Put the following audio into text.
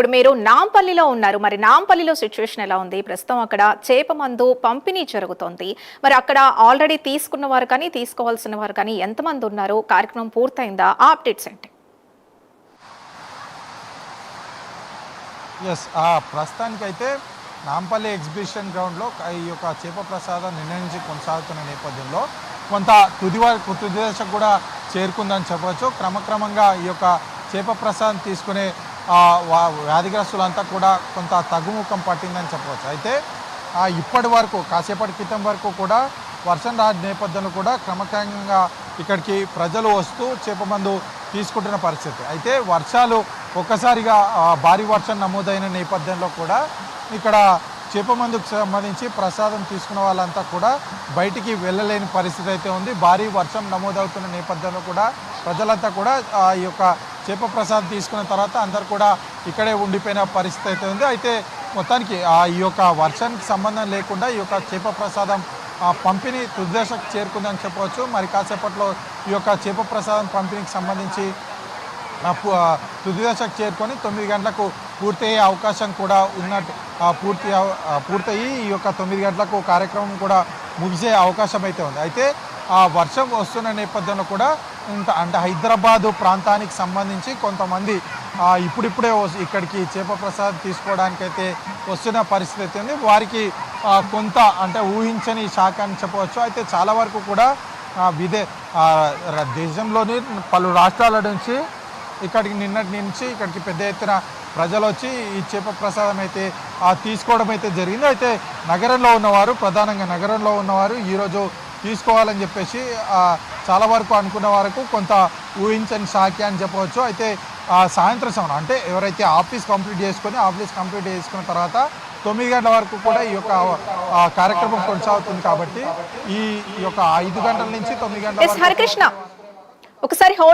ఇప్పుడు మీరు నాంపల్లిలో ఉన్నారు. మరి నాంపల్లిలో సిచ్యువేషన్ ఎలా ఉంది? ప్రస్తుతం అక్కడ చేప మందు పంపిణీ జరుగుతోంది. మరి అక్కడ ఆల్రెడీ తీసుకున్న వారు కానీ, తీసుకోవాల్సిన వారు కానీ ఎంతమంది ఉన్నారు? కార్యక్రమం పూర్తయిందా? ఆ అప్డేట్స్ ఏంటి? ప్రస్తుతానికైతే నాంపల్లి ఎగ్జిబిషన్ గ్రౌండ్లో ఈ యొక్క చేప ప్రసాదం నిన్న నుంచి కొనసాగుతున్న నేపథ్యంలో కొంత తుది దశకు కూడా చేరుకుందని చెప్పవచ్చు. క్రమక్రమంగా ఈ యొక్క చేప ప్రసాదం తీసుకునే వ్యాధిగ్రస్తులంతా కూడా కొంత తగ్గుముఖం పట్టిందని చెప్పవచ్చు. అయితే ఇప్పటి వరకు కాసేపటి క్రితం వరకు కూడా వర్షం రాని నేపథ్యంలో కూడా క్రమక్రమంగా ఇక్కడికి ప్రజలు వస్తూ చేప మందు తీసుకుంటున్న పరిస్థితి. అయితే వర్షాలు ఒక్కసారిగా భారీ వర్షం నమోదైన నేపథ్యంలో కూడా ఇక్కడ చేప మందుకు సంబంధించి ప్రసాదం తీసుకున్న వాళ్ళంతా కూడా బయటికి వెళ్ళలేని పరిస్థితి అయితే ఉంది. భారీ వర్షం నమోదవుతున్న నేపథ్యంలో కూడా ప్రజలంతా కూడా ఈ యొక్క చేప ప్రసాదం తీసుకున్న తర్వాత అందరు కూడా ఇక్కడే ఉండిపోయిన పరిస్థితి అయితే ఉంది. అయితే మొత్తానికి ఈ యొక్క వర్షానికి సంబంధం లేకుండా ఈ యొక్క చేప ప్రసాదం పంపిణీ తుదిదశకు చేరుకుందని చెప్పవచ్చు. మరి కాసేపట్లో ఈ యొక్క చేప ప్రసాదం పంపిణీకి సంబంధించి తుది దశకు చేరుకొని 9 గంటలకు పూర్తయ్యే అవకాశం కూడా ఉన్నట్టు పూర్తయి ఈ యొక్క 9 గంటలకు కార్యక్రమం కూడా ముగిసే అవకాశం అయితే ఉంది. అయితే వర్షం వస్తున్న నేపథ్యంలో కూడా అంటే హైదరాబాదు ప్రాంతానికి సంబంధించి కొంతమంది ఇప్పుడిప్పుడే ఇక్కడికి చేప ప్రసాదం తీసుకోవడానికైతే వస్తున్న పరిస్థితి అయితే ఉంది. వారికి కొంత అంటే ఊహించని శాఖ అని చెప్పవచ్చు. అయితే చాలా వరకు కూడా దేశంలోని పలు రాష్ట్రాల నుంచి ఇక్కడికి నిన్నటి నుంచి ఇక్కడికి పెద్ద ఎత్తున ప్రజలు వచ్చి ఈ చేప ప్రసాదం అయితే తీసుకోవడం అయితే జరిగింది. అయితే నగరంలో ఉన్నవారు ప్రధానంగా నగరంలో ఉన్నవారు ఈరోజు తీసుకోవాలని చెప్పేసి చాలా వరకు అనుకున్న వరకు కొంత ఊహించని సాకి అని చెప్పవచ్చు. అయితే సాయంత్రం సమయం అంటే ఎవరైతే ఆఫీస్ కంప్లీట్ చేసుకున్న తర్వాత 9 గంటల వరకు కూడా ఈ యొక్క కార్యక్రమం కొనసాగుతుంది. కాబట్టి ఈ యొక్క 5 గంటల నుంచి 9 గంటల వరకు